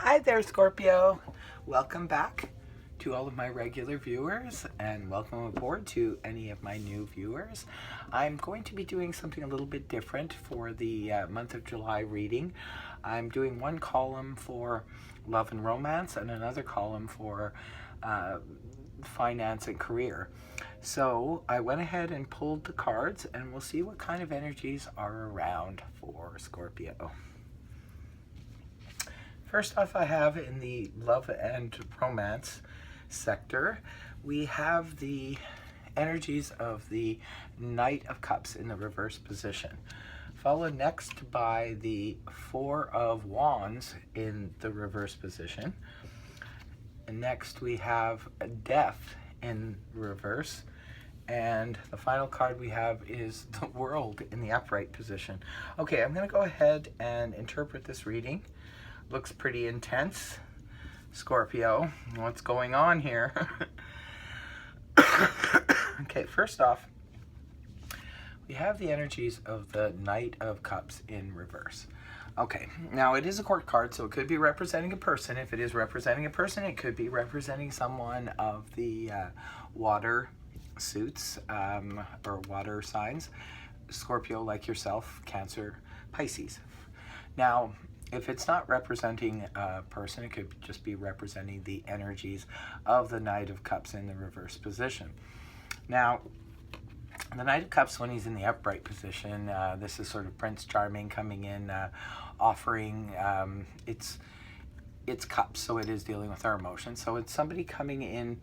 Hi there, Scorpio. Welcome back to all of my regular viewers, and welcome aboard to any of my new viewers. I'm going to be doing something a little bit different for the month of July reading. I'm doing one column for love and romance and another column for finance and career. So I went ahead and pulled the cards, and we'll see what kind of energies are around for Scorpio. First off, I have in the love and romance sector, we have the energies of the Knight of Cups in the reverse position, followed next by the Four of Wands in the reverse position. And next we have Death in reverse. And the final card we have is the World in the upright position. Okay, I'm going to go ahead and interpret this reading. Looks pretty intense. Scorpio, what's going on here? Okay, first off, we have the energies of the Knight of Cups in reverse. Okay, now it is a court card, so it could be representing a person. If it is representing a person, it could be representing someone of the water suits or water signs. Scorpio, like yourself, Cancer, Pisces. Now, if it's not representing a person, it could just be representing the energies of the Knight of Cups in the reverse position. Now, the Knight of Cups, when he's in the upright position, this is sort of Prince Charming coming in, offering, it's cups, so it is dealing with our emotions. So it's somebody coming in,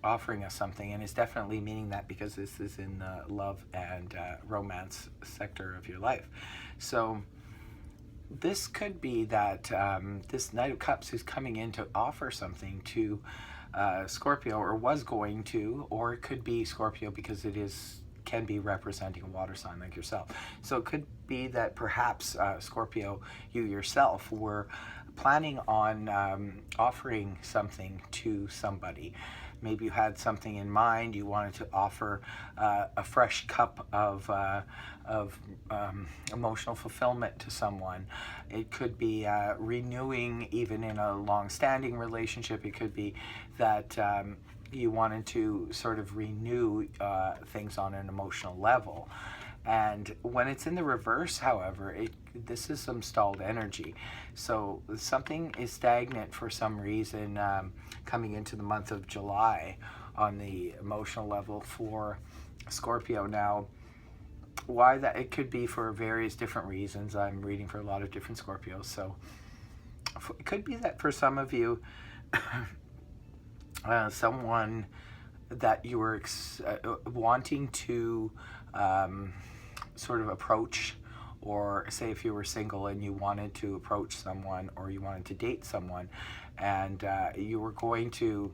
offering us something, and it's definitely meaning that because this is in the love and romance sector of your life. So this could be that this Knight of Cups is coming in to offer something to Scorpio, or was going to, or it could be Scorpio because it can be representing a water sign like yourself. So it could be that perhaps Scorpio, you yourself, were planning on offering something to somebody. Maybe you had something in mind, you wanted to offer a fresh cup of emotional fulfillment to someone. It could be renewing, even in a long-standing relationship. It could be that you wanted to sort of renew things on an emotional level. And when it's in the reverse, however, this is some stalled energy. So something is stagnant for some reason coming into the month of July on the emotional level for Scorpio. Now, why that? It could be for various different reasons. I'm reading for a lot of different Scorpios. So it could be that for some of you, someone that you were wanting to sort of approach, or say if you were single and you wanted to approach someone, or you wanted to date someone, and you were going to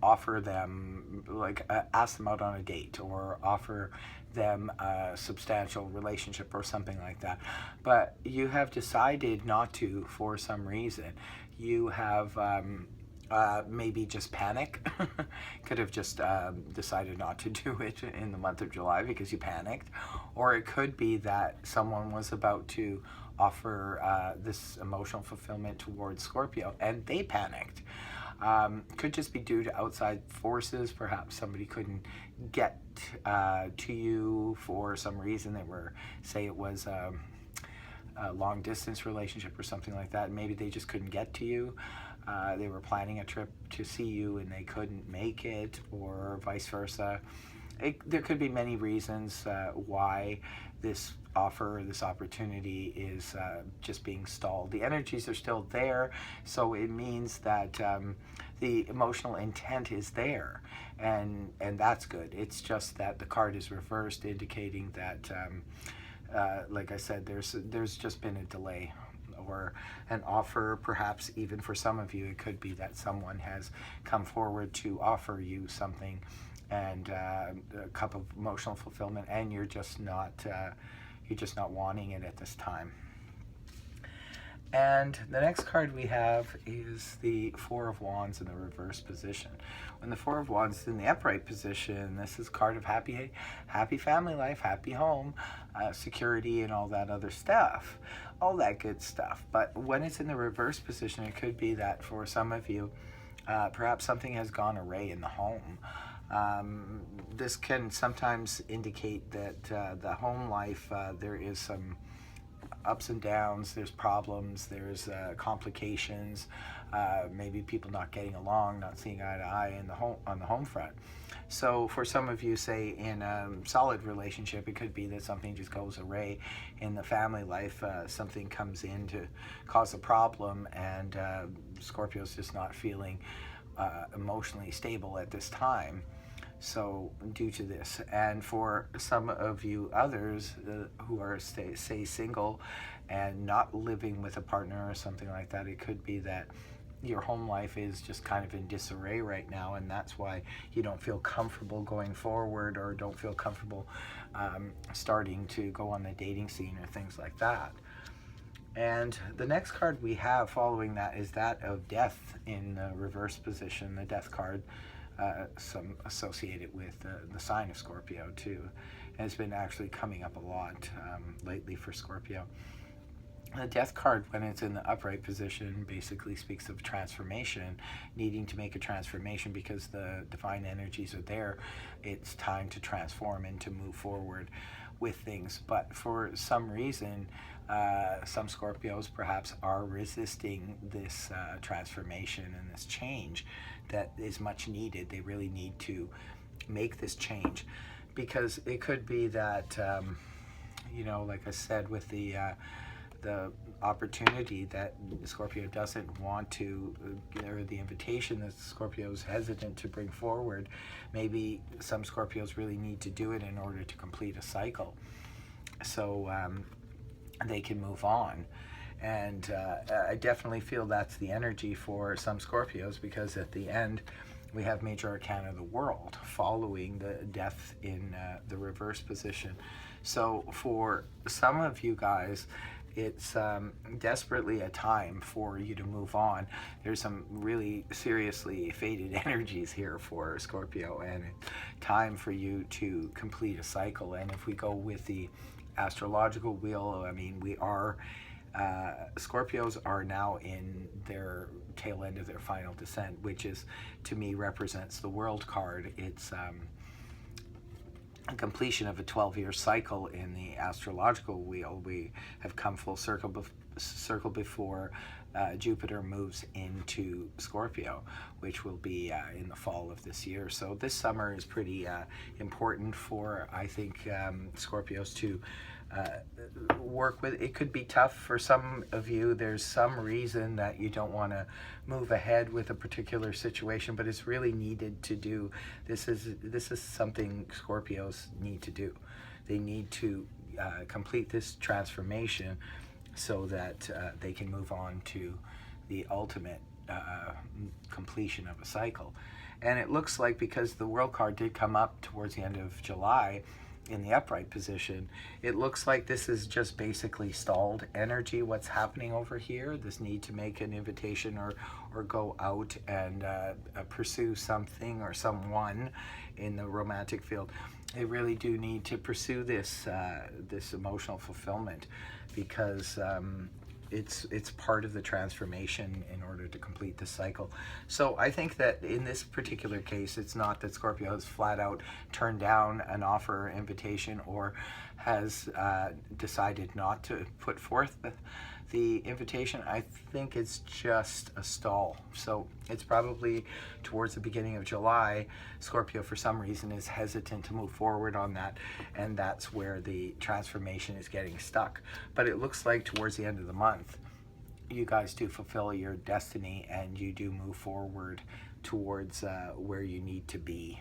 offer them, like ask them out on a date, or offer them a substantial relationship or something like that, but you have decided not to for some reason. You have maybe just panic. Could have just decided not to do it in the month of July because you panicked. Or it could be that someone was about to offer this emotional fulfillment towards Scorpio and they panicked. Could just be due to outside forces. Perhaps somebody couldn't get to you for some reason. They were, say it was a long distance relationship or something like that. Maybe they just couldn't get to you. They were planning a trip to see you and they couldn't make it, or vice versa. There could be many reasons why this offer, this opportunity is just being stalled. The energies are still there, so it means that the emotional intent is there, and that's good. It's just that the card is reversed, indicating that, like I said, there's just been a delay, or an offer. Perhaps even for some of you, it could be that someone has come forward to offer you something, and a cup of emotional fulfillment, and you're just not wanting it at this time. And the next card we have is the Four of Wands in the reverse position. When the Four of Wands is in the upright position, this is a card of happy family life, happy home, security, and all that other stuff, all that good stuff. But when it's in the reverse position, it could be that for some of you, perhaps something has gone awry in the home. This can sometimes indicate that the home life, there is some ups and downs, there's problems, there's complications, maybe people not getting along, not seeing eye to eye in the home, on the home front. So for some of you, say in a solid relationship, it could be that something just goes awry in the family life, something comes in to cause a problem, and Scorpio's just not feeling emotionally stable at this time. So due to this, and for some of you others who are say single and not living with a partner or something like that, it could be that your home life is just kind of in disarray right now, and that's why you don't feel comfortable going forward, or don't feel comfortable starting to go on the dating scene or things like that. And the next card we have following that is that of Death in the reverse position, the Death card, some associated with the sign of Scorpio too. And it's been actually coming up a lot lately for Scorpio. The Death card, when it's in the upright position, basically speaks of transformation, needing to make a transformation because the divine energies are there. It's time to transform and to move forward with things. But for some reason, some Scorpios perhaps are resisting this transformation and this change that is much needed. They really need to make this change, because it could be that, like I said, with the opportunity that Scorpio doesn't want to, or the invitation that Scorpio is hesitant to bring forward, maybe some Scorpios really need to do it in order to complete a cycle, so they can move on. And I definitely feel that's the energy for some Scorpios, because at the end we have Major Arcana of the World following the Death in the reverse position. So for some of you guys, it's desperately a time for you to move on. There's some really seriously faded energies here for Scorpio, and it's time for you to complete a cycle. And if we go with the astrological wheel, I mean, we are Scorpios are now in their tail end of their final descent, which is, to me, represents the World card. It's a completion of a 12-year cycle in the astrological wheel. We have come full circle before Jupiter moves into Scorpio, which will be in the fall of this year. So this summer is pretty important for, I think, Scorpios to work with. It could be tough for some of you. There's some reason that you don't want to move ahead with a particular situation, but it's really needed to do. This is something Scorpios need to do. They need to complete this transformation so that they can move on to the ultimate completion of a cycle. And it looks like, because the World card did come up towards the end of July in the upright position, it looks like this is just basically stalled energy, what's happening over here, this need to make an invitation or go out and pursue something or someone in the romantic field. They really do need to pursue this this emotional fulfillment, because it's part of the transformation in order to complete the cycle. So I think that in this particular case, it's not that Scorpio has flat out turned down an offer or invitation, or has decided not to put forth the invitation. I think it's just a stall. So it's probably towards the beginning of July, Scorpio for some reason is hesitant to move forward on that, and that's where the transformation is getting stuck. But it looks like towards the end of the month, you guys do fulfill your destiny, and you do move forward towards where you need to be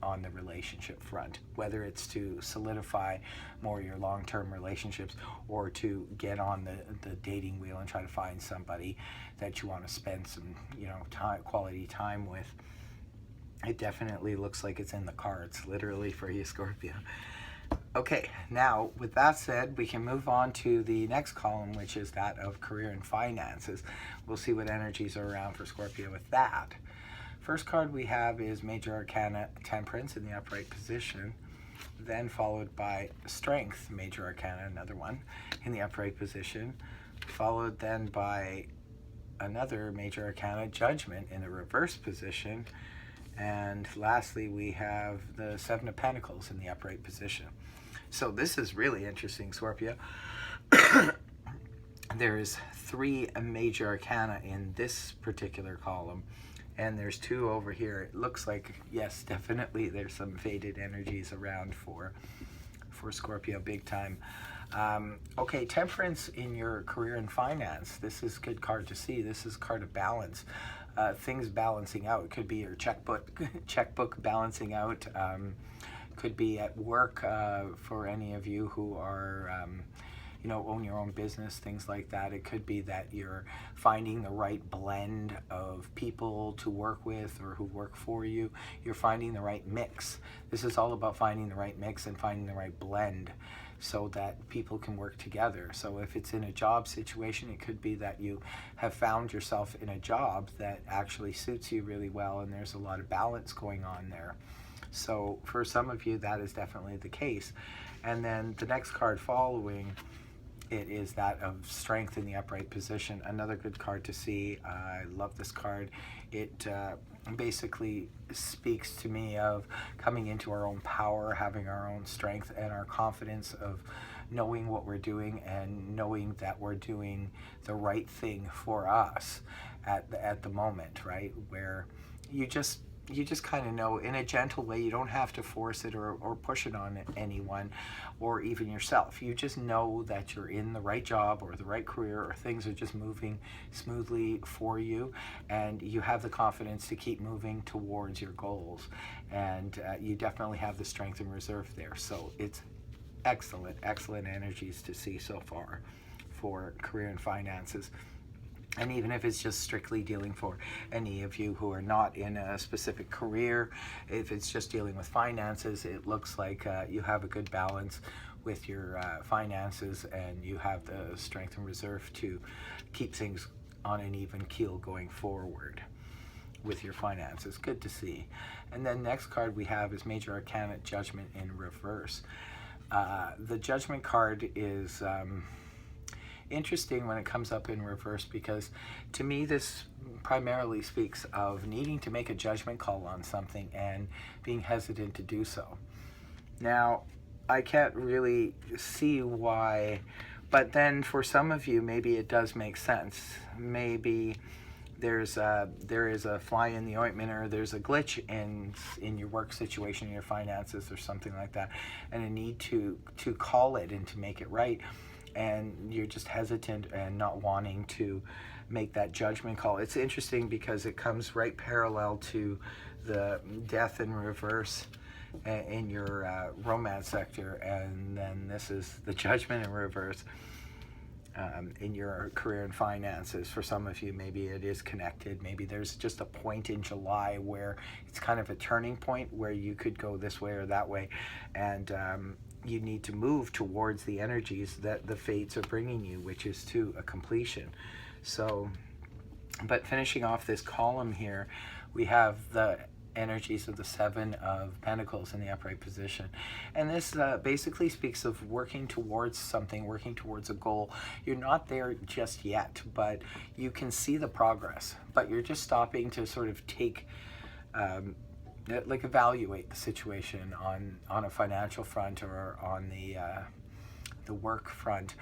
on the relationship front, whether it's to solidify more your long-term relationships, or to get on the dating wheel and try to find somebody that you want to spend some quality time with. It definitely looks like it's in the cards, literally, for you, Scorpio. Okay, now with that said, we can move on to the next column, which is that of career and finances. We'll see what energies are around for Scorpio with that. First card we have is Major Arcana Temperance in the upright position, then followed by Strength, Major Arcana, another one, in the upright position, followed then by another Major Arcana, Judgment, in the reverse position, and lastly we have the Seven of Pentacles in the upright position. So this is really interesting, Scorpio. There's 3 Major Arcana in this particular column, and there's 2 over here. It looks like, yes, definitely there's some faded energies around for Scorpio, big time. Okay, Temperance in your career and finance. This is a good card to see. This is a card of balance. Things balancing out. It could be your checkbook balancing out. Could be at work for any of you who are own your own business, things like that. It could be that you're finding the right blend of people to work with or who work for you. You're finding the right mix. This is all about finding the right mix and finding the right blend so that people can work together. So if it's in a job situation, it could be that you have found yourself in a job that actually suits you really well, and there's a lot of balance going on there. So for some of you, that is definitely the case. And then the next card following it is that of Strength in the upright position. Another good card to see. I love this card. It basically speaks to me of coming into our own power, having our own strength and our confidence of knowing what we're doing and knowing that we're doing the right thing for us at the moment, right? Where you just kind of know in a gentle way. You don't have to force it or push it on anyone or even yourself. You just know that you're in the right job or the right career, or things are just moving smoothly for you, and you have the confidence to keep moving towards your goals, and you definitely have the strength and reserve there. So it's excellent energies to see so far for career and finances. And even if it's just strictly dealing for any of you who are not in a specific career, if it's just dealing with finances, it looks like you have a good balance with your finances, and you have the strength and reserve to keep things on an even keel going forward with your finances. Good to see. And then next card we have is Major Arcana Judgment in reverse. The Judgment card is interesting when it comes up in reverse, because to me this primarily speaks of needing to make a judgment call on something and being hesitant to do so. Now, I can't really see why, but then for some of you maybe it does make sense. Maybe there is a fly in the ointment, or there's a glitch in your work situation, your finances, or something like that, and a need to call it and to make it right. And you're just hesitant and not wanting to make that judgment call. It's interesting because it comes right parallel to the Death in reverse in your romance sector, and then this is the Judgment in reverse in your career and finances. For some of you, maybe it is connected. Maybe there's just a point in July where it's kind of a turning point where you could go this way or that way, and you need to move towards the energies that the fates are bringing you, which is to a completion. So, but finishing off this column here, we have the energies of the Seven of Pentacles in the upright position. And this basically speaks of working towards something, working towards a goal. You're not there just yet, but you can see the progress, but you're just stopping to sort of take evaluate the situation on a financial front or on the work front.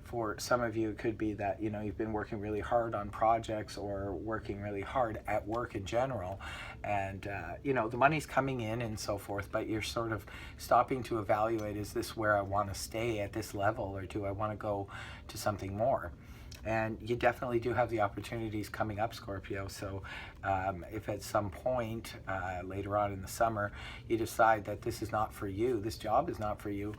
For some of you, it could be that you've been working really hard on projects or working really hard at work in general, and the money's coming in and so forth, but you're sort of stopping to evaluate, is this where I want to stay at this level, or do I want to go to something more? And you definitely do have the opportunities coming up, Scorpio. So if at some point later on in the summer you decide that this is not for you, this job is not for you,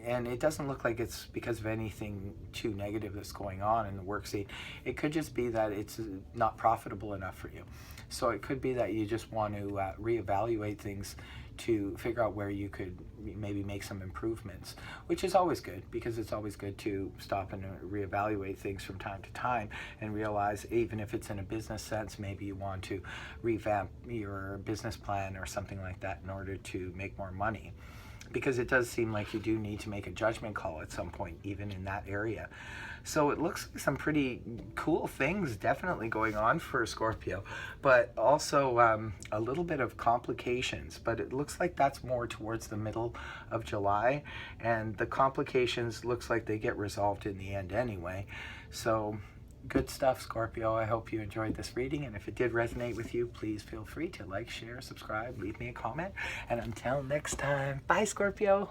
and it doesn't look like it's because of anything too negative that's going on in the work scene. It could just be that it's not profitable enough for you. So it could be that you just want to reevaluate things to figure out where you could maybe make some improvements, which is always good, because it's always good to stop and reevaluate things from time to time and realize, even if it's in a business sense, maybe you want to revamp your business plan or something like that in order to make more money. Because it does seem like you do need to make a judgment call at some point, even in that area. So it looks like some pretty cool things definitely going on for Scorpio, but also a little bit of complications. But it looks like that's more towards the middle of July, and the complications looks like they get resolved in the end anyway. So good stuff, Scorpio. I hope you enjoyed this reading, and if it did resonate with you, please feel free to like, share, subscribe, leave me a comment, and until next time, bye, Scorpio.